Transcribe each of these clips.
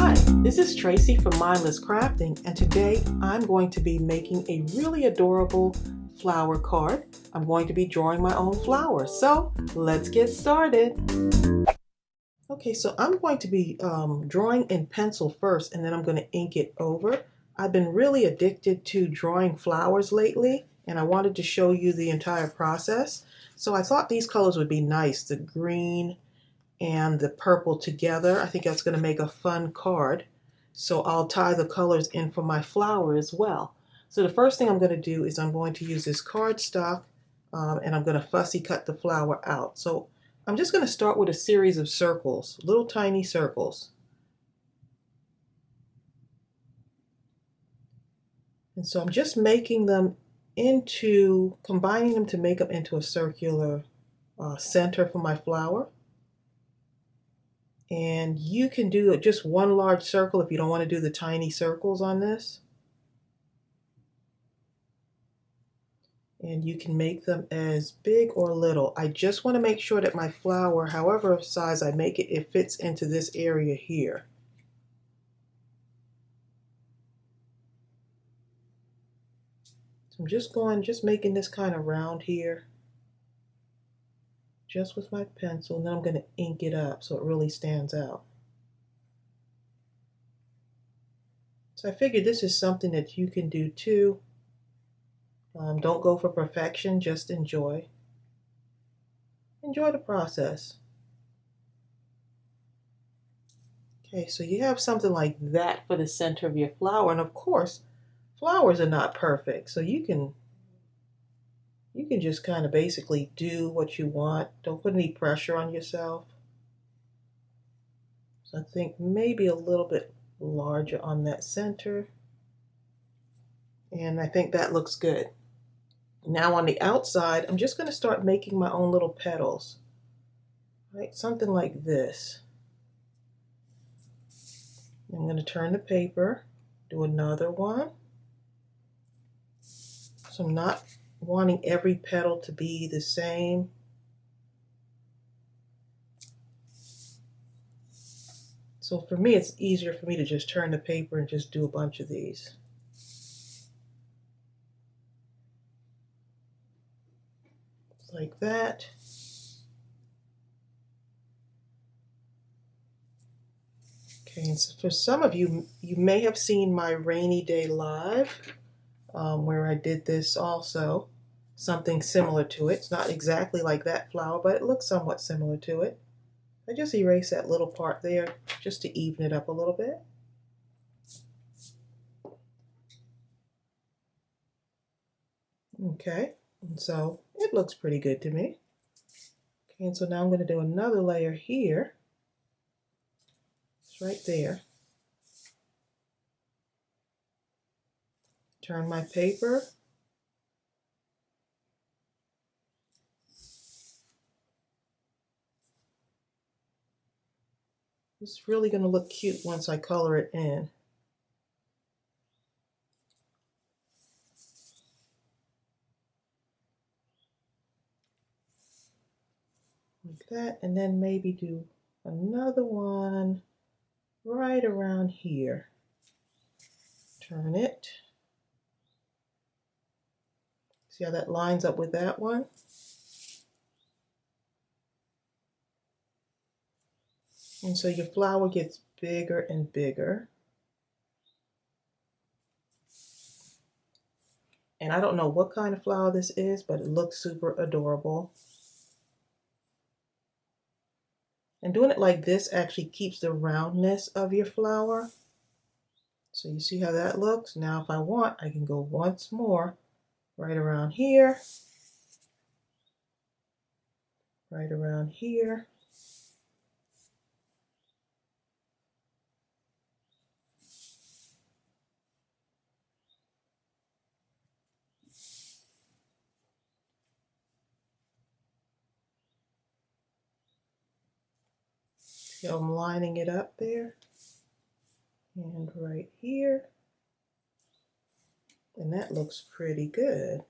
Hi, this is Tracey from Mindless Crafting, and today I'm going to be making a really adorable flower card. I'm going to be drawing my own flowers, so let's get started. Okay, so I'm going to be drawing in pencil first, and then I'm going to ink it over. I've been really addicted to drawing flowers lately, and I wanted to show you the entire process. So I thought these colors would be nice, the green and the purple together. I think that's going to make a fun card. So I'll tie the colors in for my flower as well. So the first thing I'm going to do is I'm going to use this cardstock and I'm going to fussy cut the flower out. So I'm just going to start with a series of circles, little tiny circles. And so I'm just making them combining them to make them into a circular center for my flower. And you can do just one large circle if you don't want to do the tiny circles on this. And you can make them as big or little. I just want to make sure that my flower, however size I make it, it fits into this area here. So I'm just making this kind of round here, just with my pencil, and then I'm going to ink it up so it really stands out. So I figured this is something that you can do too. Don't go for perfection, just enjoy. Enjoy the process. Okay, so you have something like that for the center of your flower, and of course, flowers are not perfect, so you can just kind of basically do what you want. Don't put any pressure on yourself. So I think maybe a little bit larger on that center. And I think that looks good. Now on the outside, I'm just going to start making my own little petals. Right, something like this. I'm going to turn the paper, do another one. So I'm not wanting every petal to be the same. So for me, it's easier for me to just turn the paper and just do a bunch of these. Like that. Okay, and so for some of you, you may have seen my rainy day live where I did this also. Something similar to it. It's not exactly like that flower, but it looks somewhat similar to it. I just erase that little part there just to even it up a little bit. Okay, and so it looks pretty good to me. Okay, and so now I'm going to do another layer here. It's right there. Turn my paper. It's really going to look cute once I color it in. Like that, and then maybe do another one right around here. Turn it. See how that lines up with that one? And so your flower gets bigger and bigger. And I don't know what kind of flower this is, but it looks super adorable. And doing it like this actually keeps the roundness of your flower. So you see how that looks? Now if I want, I can go once more right around here. Right around here. So I'm lining it up there and right here, and that looks pretty good.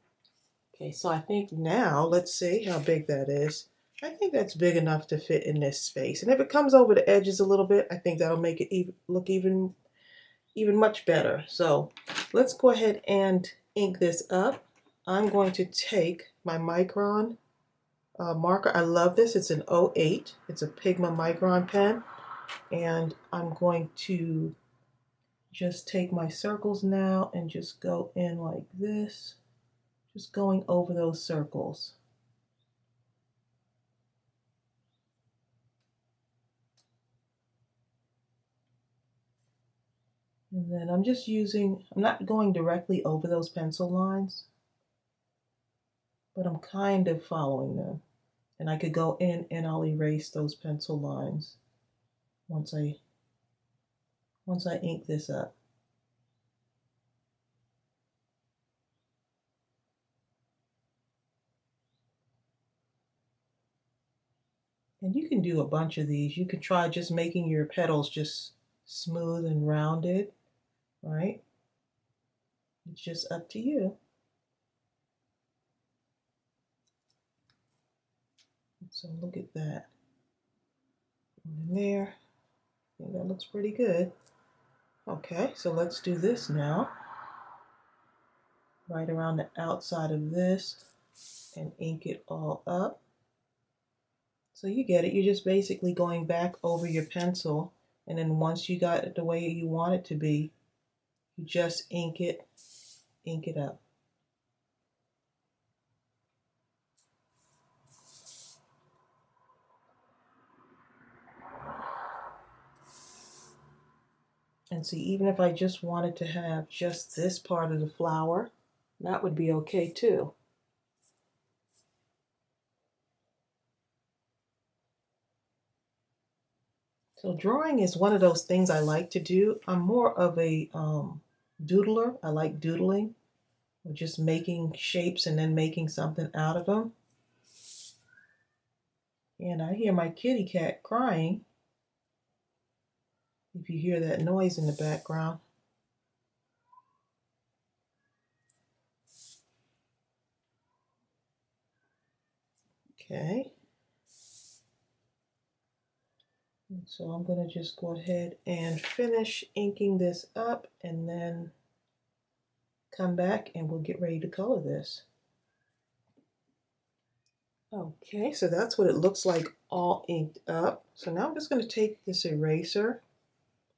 Okay, so I think now, let's see how big that is. I think that's big enough to fit in this space. And if it comes over the edges a little bit, I think that'll make it look even much better. So let's go ahead and ink this up. I'm going to take my Micron marker. I love this. It's an 08. It's a Pigma Micron pen. And I'm going to just take my circles now and just go in like this. Just going over those circles. And then I'm not going directly over those pencil lines, but I'm kind of following them. And I could go in and I'll erase those pencil lines once I ink this up. And you can do a bunch of these. You could try just making your petals just smooth and rounded, right? It's just up to you. So look at that. In there. I think that looks pretty good. Okay, so let's do this now. Right around the outside of this and ink it all up. So you get it. You're just basically going back over your pencil, and then once you got it the way you want it to be, you just ink it up. And see, even if I just wanted to have just this part of the flower, that would be okay too. So drawing is one of those things I like to do. I'm more of a doodler. I like doodling, or just making shapes and then making something out of them. And I hear my kitty cat crying. If you hear that noise in the background. Okay. And so I'm going to just go ahead and finish inking this up and then come back and we'll get ready to color this. Okay, so that's what it looks like all inked up. So now I'm just going to take this eraser,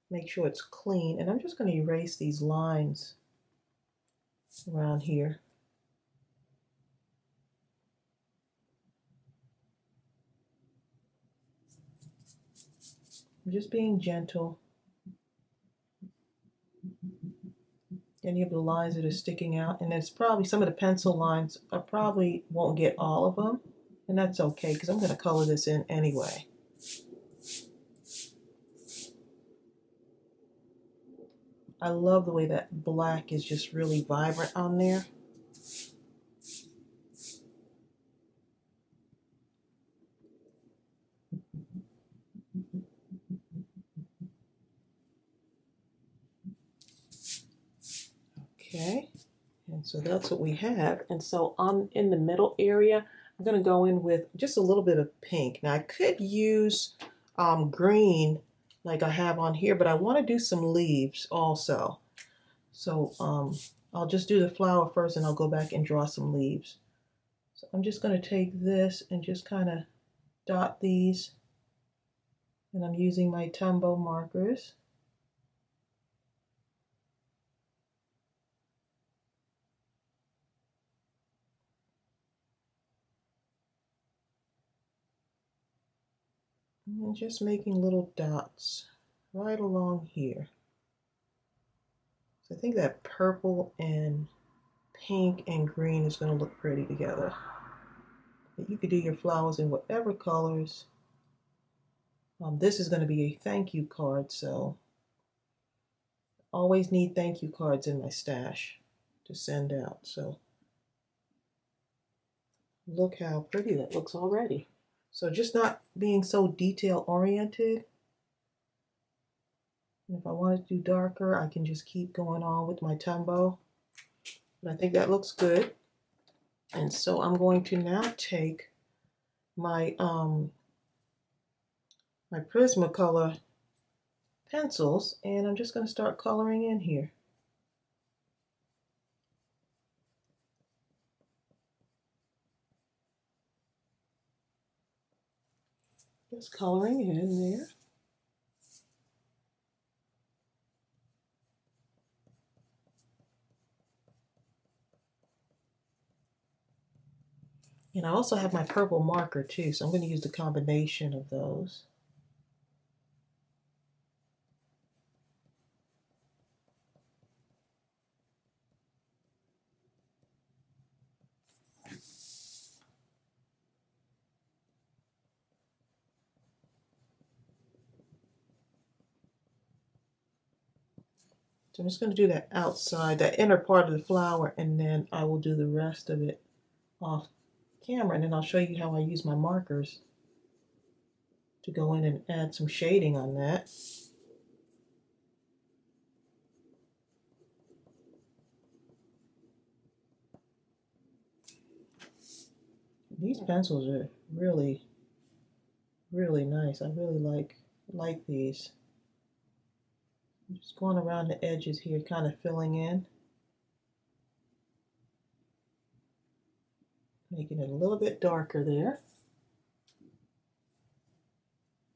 make sure it's clean, and I'm just going to erase these lines around here. I'm just being gentle. Any of the lines that are sticking out, and it's probably some of the pencil lines, I probably won't get all of them, and that's okay because I'm going to color this in anyway. I love the way that black is just really vibrant on there. Okay, and so that's what we have. And so in the middle area, I'm going to go in with just a little bit of pink. Now I could use green like I have on here, but I want to do some leaves also. So I'll just do the flower first and I'll go back and draw some leaves. So I'm just going to take this and just kind of dot these. And I'm using my Tombow markers. And just making little dots right along here. So I think that purple and pink and green is going to look pretty together. But you could do your flowers in whatever colors. This is going to be a thank you card, so always need thank you cards in my stash to send out. So look how pretty that looks already. So just not being so detail oriented. And if I want to do darker, I can just keep going on with my Tombow. But I think that looks good. And so I'm going to now take my my Prismacolor pencils, and I'm just going to start coloring in here. Just coloring in there. And I also have my purple marker too, so I'm going to use the combination of those. So I'm just going to do that outside, that inner part of the flower, and then I will do the rest of it off camera, and then I'll show you how I use my markers to go in and add some shading on that. These pencils are really, really nice. I really like these. I'm just going around the edges here, kind of filling in, making it a little bit darker there.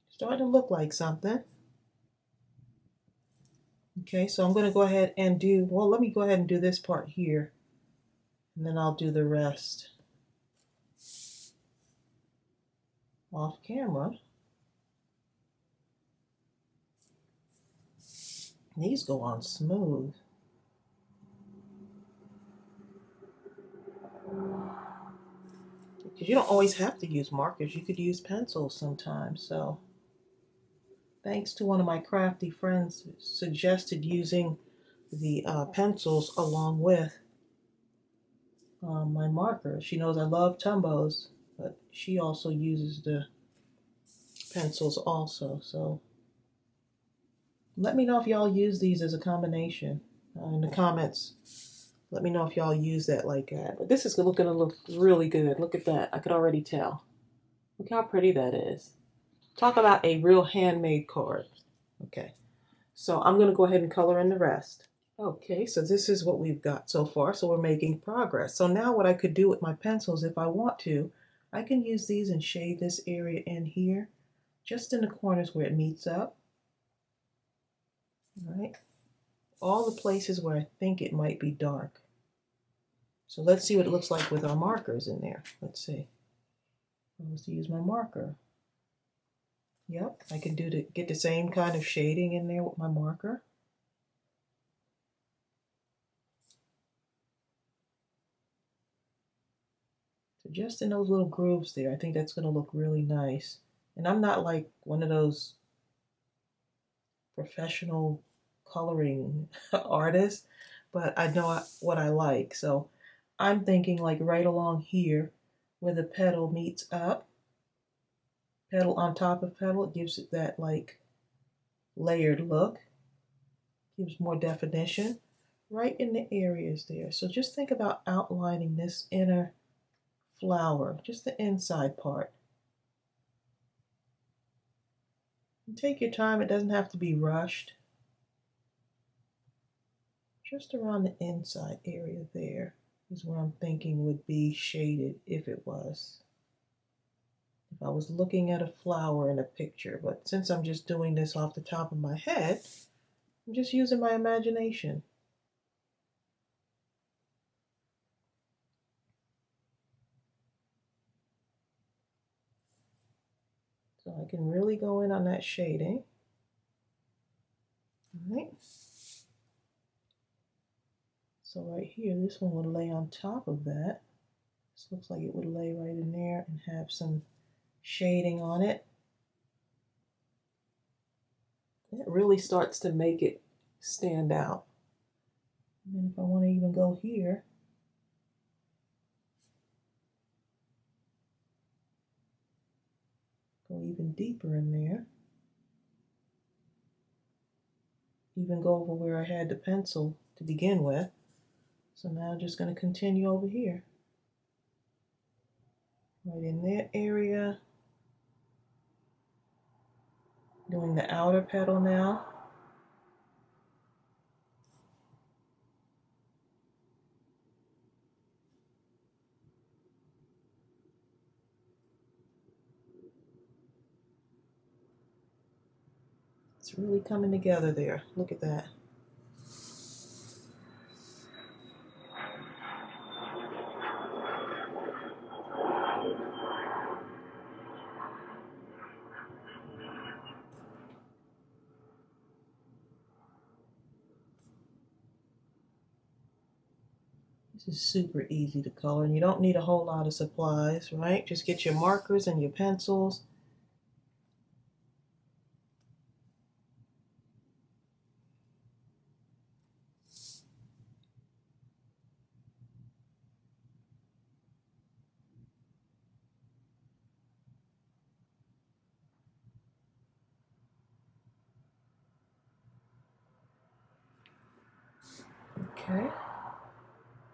Starting to look like something. Okay, so I'm going to go ahead and do, well, let me go ahead and do this part here, and then I'll do the rest off camera. These go on smooth. Because you don't always have to use markers. You could use pencils sometimes. So thanks to one of my crafty friends who suggested using the pencils along with my markers. She knows I love Tombows, but she also uses the pencils also. So let me know if y'all use these as a combination in the comments. Let me know if y'all use that like that. But this is going to look really good. Look at that. I could already tell. Look how pretty that is. Talk about a real handmade card. Okay. So I'm going to go ahead and color in the rest. Okay, so this is what we've got so far. So we're making progress. So now what I could do with my pencils, if I want to, I can use these and shade this area in here, just in the corners where it meets up. All right. All the places where I think it might be dark. So let's see what it looks like with our markers in there. Let's see. Let's use my marker. Yep, I can get the same kind of shading in there with my marker. So just in those little grooves there, I think that's going to look really nice. And I'm not like one of those professional coloring artists, but I know what I like. So I'm thinking like right along here where the petal meets up, petal on top of petal, it gives it that like layered look, gives more definition right in the areas there. So just think about outlining this inner flower, just the inside part. And take your time, it doesn't have to be rushed. Just around the inside area there is where I'm thinking would be shaded if it was. If I was looking at a flower in a picture, but since I'm just doing this off the top of my head, I'm just using my imagination. So I can really go in on that shading. All right. So right here, this one would lay on top of that. This looks like it would lay right in there and have some shading on it. It really starts to make it stand out. And then if I want to even go here, go even deeper in there. Even go over where I had the pencil to begin with. So now I'm just going to continue over here. right in that area. Doing the outer petal now. It's really coming together there. Look at that. This is super easy to color, and you don't need a whole lot of supplies, right? Just get your markers and your pencils. Okay.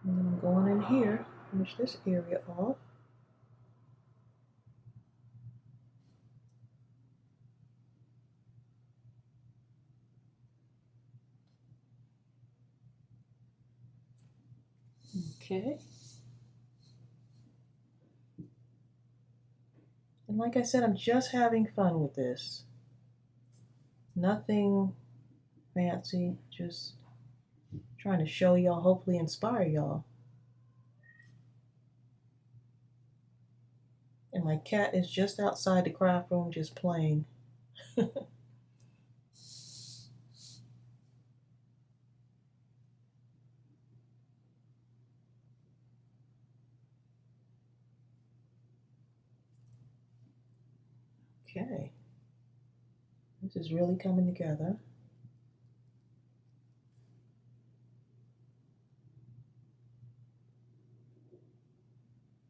And then I'm going in here, finish this area off. Okay. And like I said, I'm just having fun with this. Nothing fancy, just trying to show y'all, hopefully inspire y'all. And my cat is just outside the craft room just playing. Okay. This is really coming together.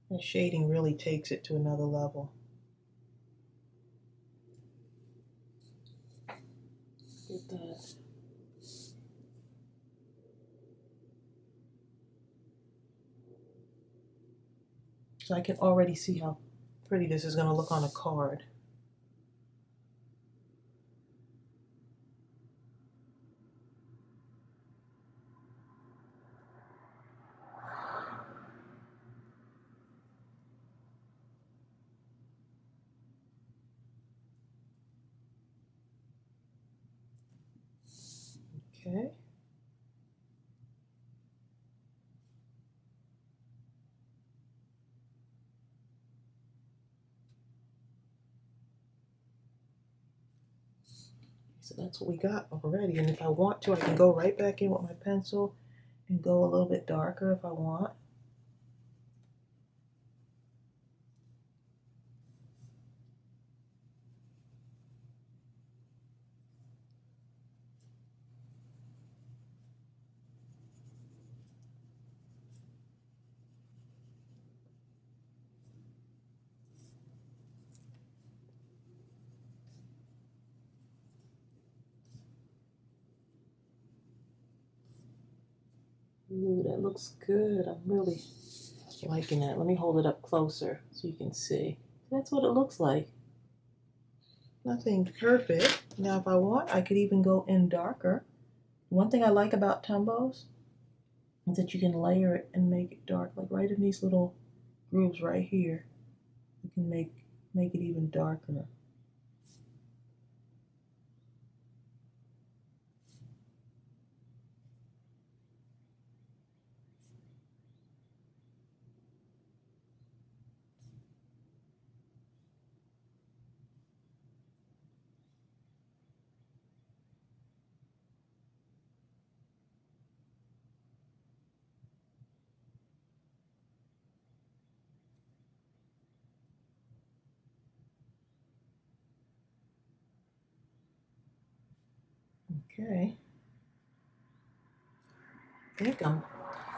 The shading really takes it to another level. Get that. So I can already see how pretty this is going to look on a card. Okay. So that's what we got already. And if I want to, I can go right back in with my pencil and go a little bit darker if I want. Ooh, that looks good. I'm really liking that. Let me hold it up closer so you can see. That's what it looks like. Nothing perfect. Now if I want, I could even go in darker. One thing I like about Tombows is that you can layer it and make it dark. Like right in these little grooves right here, you can make it even darker. Okay. I think I'm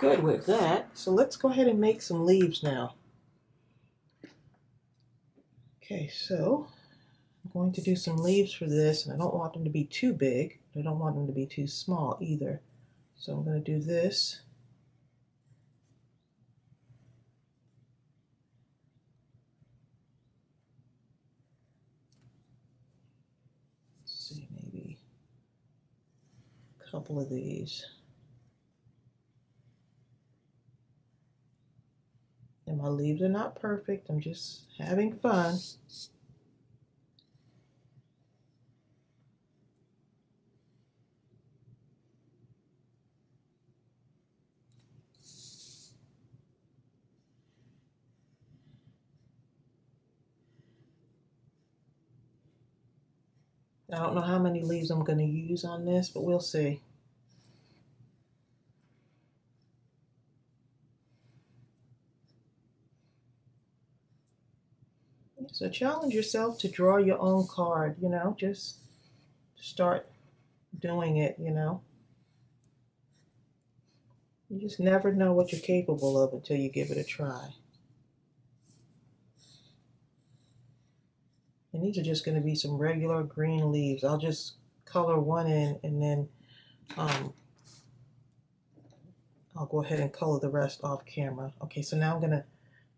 good with that. So let's go ahead and make some leaves now. Okay, so I'm going to do some leaves for this, and I don't want them to be too big. I don't want them to be too small either. So I'm going to do this. couple of these. And my leaves are not perfect. I'm just having fun. I don't know how many leaves I'm going to use on this, but we'll see. So challenge yourself to draw your own card, you know, just start doing it, you know. You just never know what you're capable of until you give it a try. And these are just going to be some regular green leaves. I'll just color one in and then I'll go ahead and color the rest off camera. Okay, so now I'm going to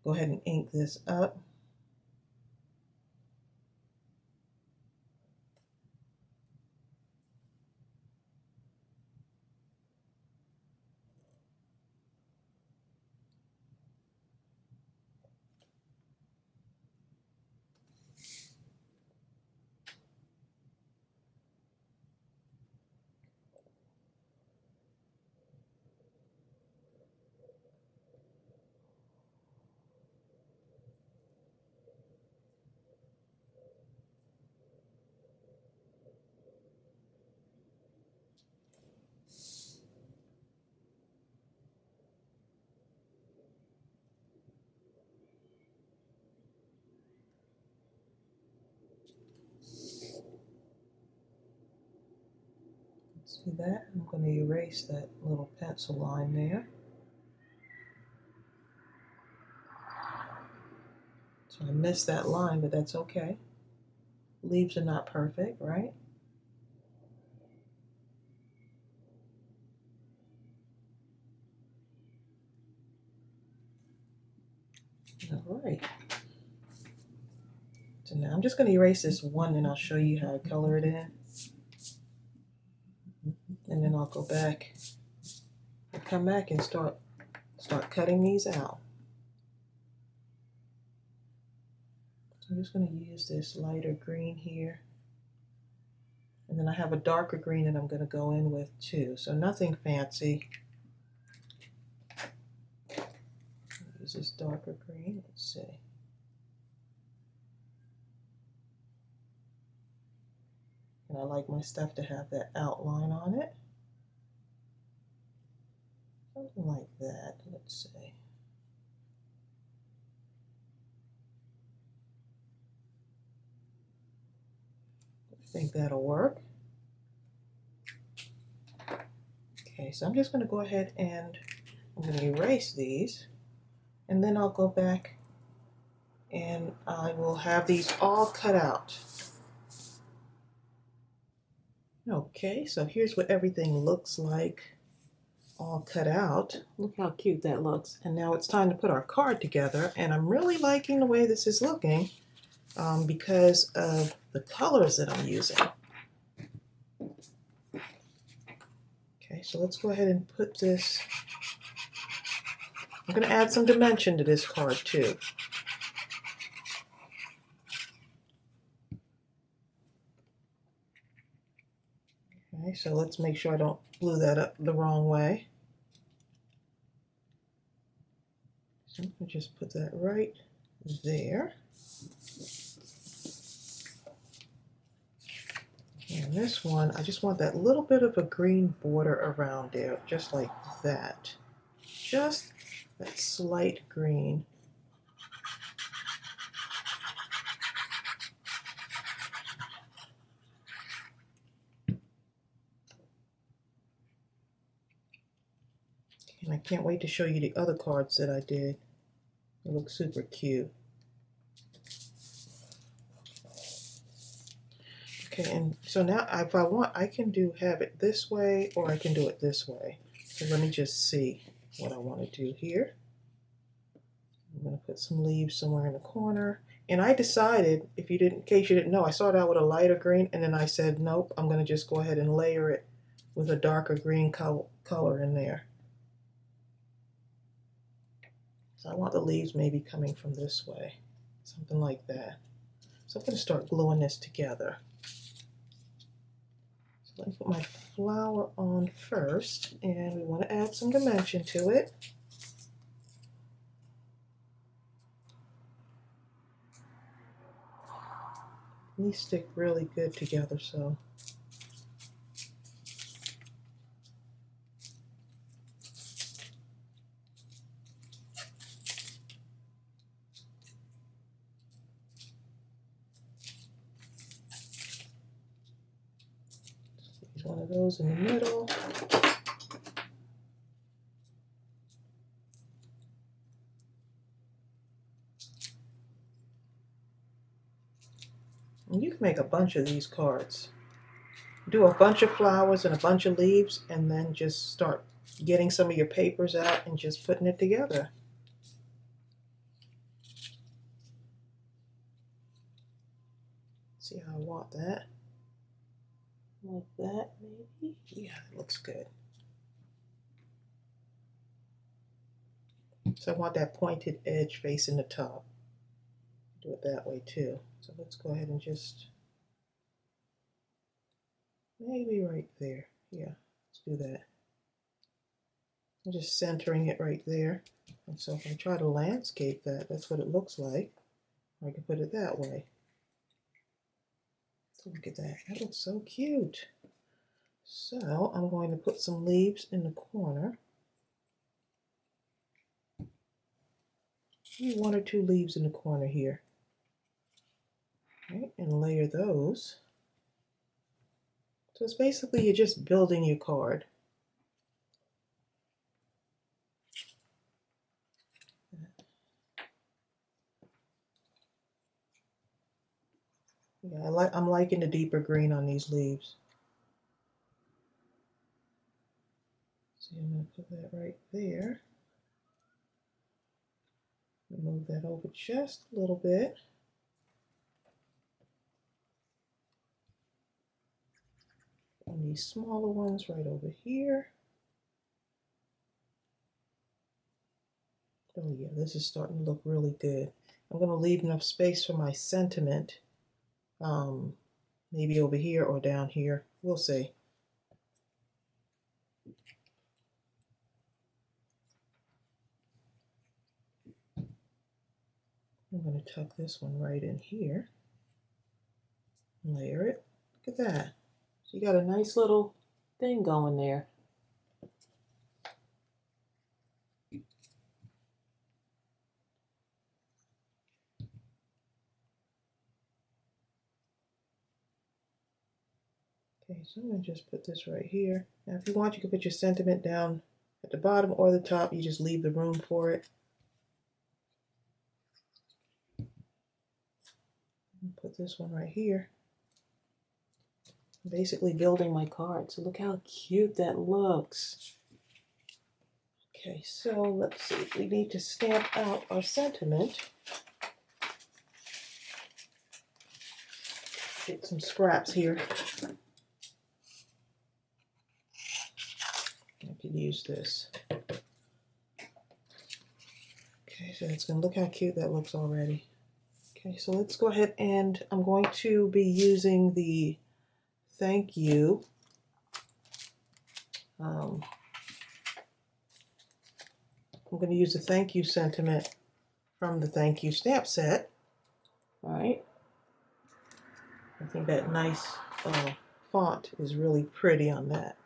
go ahead and ink this up. See that? I'm going to erase that little pencil line there. So I missed that line, but that's okay. Leaves are not perfect, right? All right. So now I'm just going to erase this one and I'll show you how I color it in. And then I'll go back and come back and start cutting these out. So I'm just going to use this lighter green here. And then I have a darker green that I'm going to go in with too. So nothing fancy. Use this darker green. Let's see. And I like my stuff to have that outline on it. Something like that. Let's see. I think that'll work. Okay, so I'm just going to go ahead and I'm going to erase these. And then I'll go back and I will have these all cut out. Okay, so here's what everything looks like all cut out. Look how cute that looks. And now it's time to put our card together, and I'm really liking the way this is looking because of the colors that I'm using. Okay, so let's go ahead and put this. I'm going to add some dimension to this card too. Okay, so let's make sure I don't glue that up the wrong way. So I'm going to just put that right there. And this one, I just want that little bit of a green border around there, just like that. Just that slight green. And I can't wait to show you the other cards that I did. They look super cute. Okay, and so now if I want, I can have it this way or I can do it this way. So let me just see what I want to do here. I'm going to put some leaves somewhere in the corner. And I decided, in case you didn't know, I started out with a lighter green and then I said, nope, I'm going to just go ahead and layer it with a darker green color in there. So I want the leaves maybe coming from this way, something like that. So I'm going to start gluing this together. So let me put my flower on first, and we want to add some dimension to it. These stick really good together, so. One of those in the middle. And you can make a bunch of these cards. Do a bunch of flowers and a bunch of leaves, and then just start getting some of your papers out and just putting it together. See how I want that? Like that, maybe? Yeah, it looks good. So I want that pointed edge facing the top. Do it that way too. So let's go ahead and just, maybe right there. Yeah, let's do that. I'm just centering it right there. And so if I try to landscape that, that's what it looks like. Or I can put it that way. So look at that. That looks so cute. So I'm going to put some leaves in the corner. Maybe 1 or 2 leaves in the corner here. Right, and layer those. So it's basically you're just building your card. Yeah, I'm liking the deeper green on these leaves. So I'm going to put that right there. Move that over just a little bit. And these smaller ones right over here. Oh yeah, this is starting to look really good. I'm going to leave enough space for my sentiment. Maybe over here or down here. We'll see. I'm going to tuck this one right in here. Layer it. Look at that. So you got a nice little thing going there. Okay, so I'm going to just put this right here. Now if you want, you can put your sentiment down at the bottom or the top. You just leave the room for it. Put this one right here. I'm basically building my card. So look how cute that looks. Okay, so let's see. We need to stamp out our sentiment. Get some scraps here. I could use this. Okay, so it's going to look how cute that looks already. Okay, so let's go ahead and I'm going to be using the thank you. I'm going to use the thank you sentiment from the thank you stamp set. All right. I think that nice font is really pretty on that.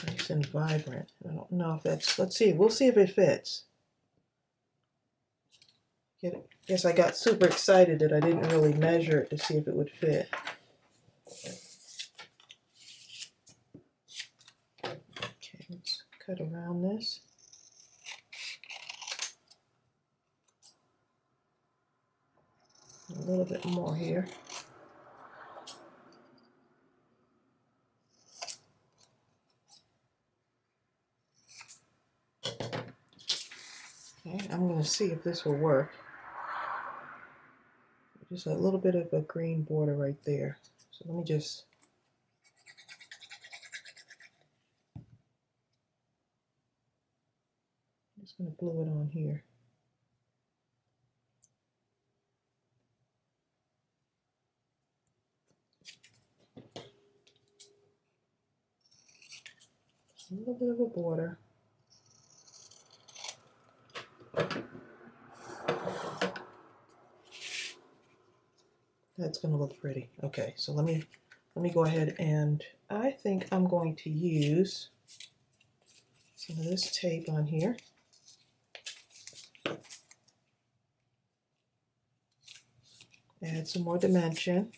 Nice and vibrant. I don't know if that's, let's see, we'll see if it fits. Guess I got super excited that I didn't really measure it to see if it would fit. Okay, let's cut around this. A little bit more here. Okay, I'm I'm going to see if this will work. Just a little bit of a green border right there. So let me just going to glue it on here. Just a little bit of a border. That's going to look pretty. Okay, so let me go ahead, and I think I'm going to use some of this tape on here. Add some more dimension.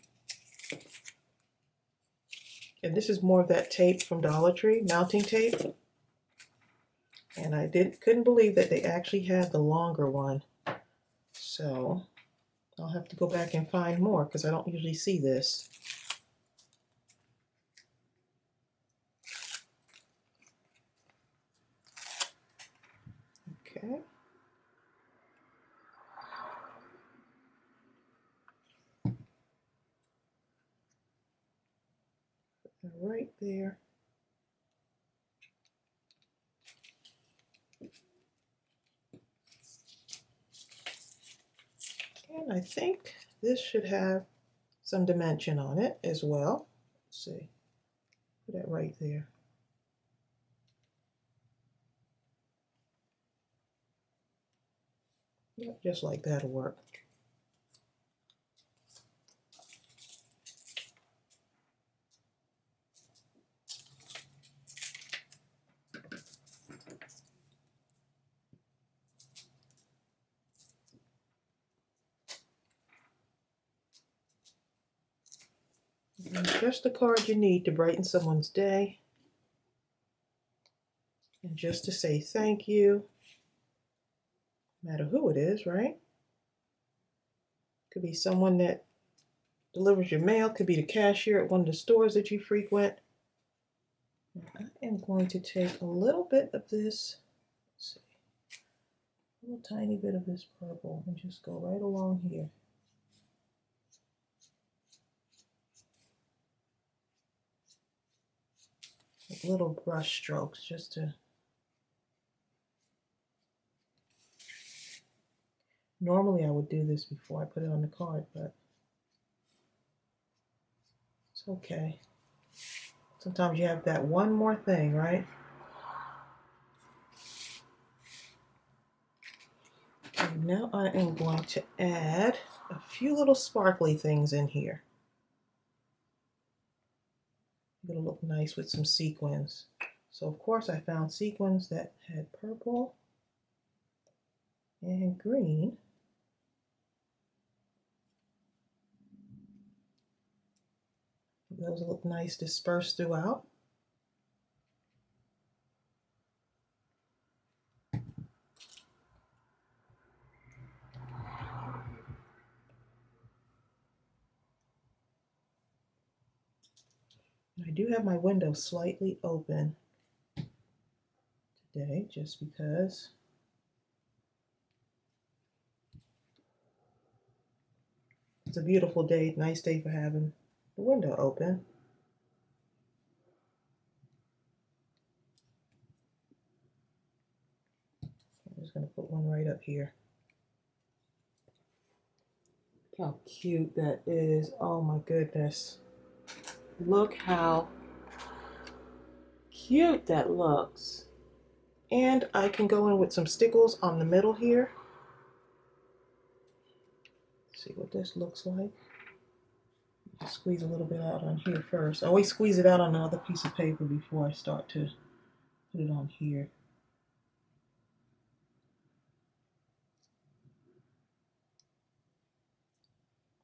And this is more of that tape from Dollar Tree, mounting tape. And I couldn't believe that they actually had the longer one. So I'll have to go back and find more because I don't usually see this. Okay. Put that right there. And I think this should have some dimension on it as well. Let's see. Put that right there. Yep, just like that'll work. And just the card you need to brighten someone's day. And just to say thank you. No matter who it is, right? Could be someone that delivers your mail, could be the cashier at one of the stores that you frequent. I am going to take a little bit of this, let's see, a little tiny bit of this purple and just go right along here. Like little brush strokes just to, normally I would do this before I put it on the card, but it's okay. Sometimes you have that one more thing, right? And now I am going to add a few little sparkly things in here. It'll look nice with some sequins. So of course I found sequins that had purple and green. Those look nice dispersed throughout. I do have my window slightly open today just because it's a beautiful day, nice day for having the window open. I'm just going to put one right up here. Look how cute that is. Oh my goodness. Look how cute that looks. And I can go in with some stickles on the middle here. See what this looks like. Just squeeze a little bit out on here first. I always squeeze it out on another piece of paper before I start to put it on here.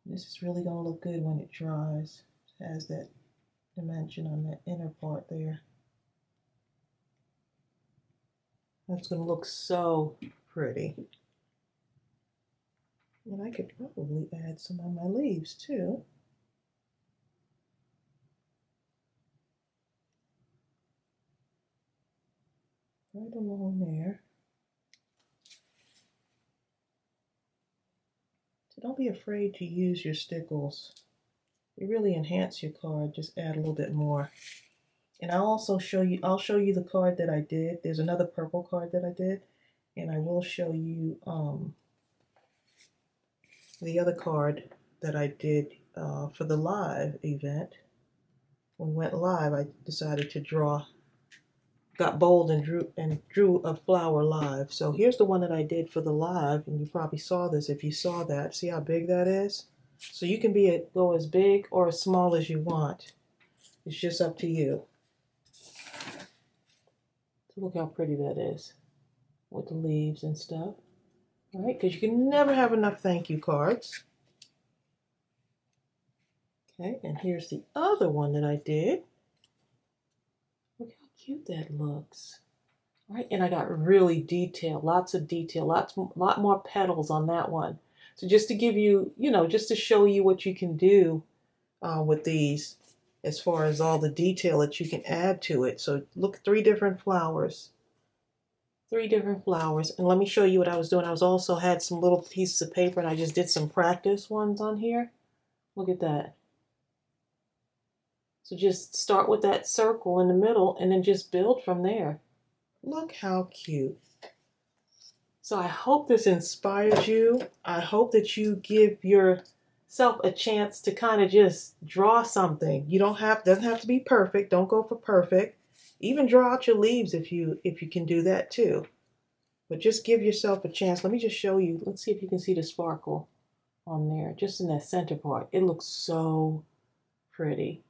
This is really going to look good when it dries. It has that dimension on that inner part there. That's going to look so pretty. And I could probably add some on my leaves too. Right along there. So don't be afraid to use your stickles. They really enhance your card. Just add a little bit more. And I'll show you the card that I did. There's another purple card that I did. And I will show you the other card that I did for the live event. When we went live, I decided to got bold and drew a flower live. So here's the one that I did for the live, and you probably saw this if you saw that. See how big that is? So you can go as big or as small as you want. It's just up to you. So look how pretty that is with the leaves and stuff. All right, because you can never have enough thank you cards. Okay, and here's the other one that I did. Look how cute that looks. All right, and I got really detailed, lots of detail, lot more petals on that one. So just to give you, just to show you what you can do with these as far as all the detail that you can add to it. So look, 3 different flowers. 3 different flowers. And let me show you what I was doing. I was also had some little pieces of paper and I just did some practice ones on here. Look at that. So just start with that circle in the middle and then just build from there. Look how cute. So I hope this inspires you. I hope that you give yourself a chance to kind of just draw something. You doesn't have to be perfect. Don't go for perfect. Even draw out your leaves if you can do that too. But just give yourself a chance. Let me just show you. Let's see if you can see the sparkle on there, just in that center part. It looks so pretty.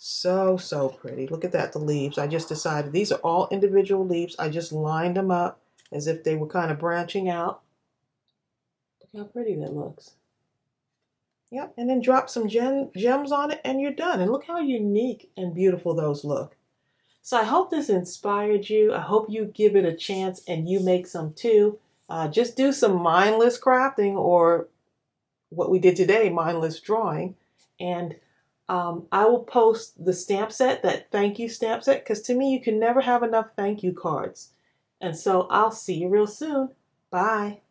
So pretty. Look at that, the leaves. I just decided these are all individual leaves. I just lined them up as if they were kind of branching out. Look how pretty that looks. Yep, and then drop some gems on it and you're done. And look how unique and beautiful those look. So I hope this inspired you. I hope you give it a chance and you make some too. Just do some mindless crafting, or what we did today, mindless drawing. And I will post the stamp set, that thank you stamp set, because to me, you can never have enough thank you cards. And so I'll see you real soon. Bye.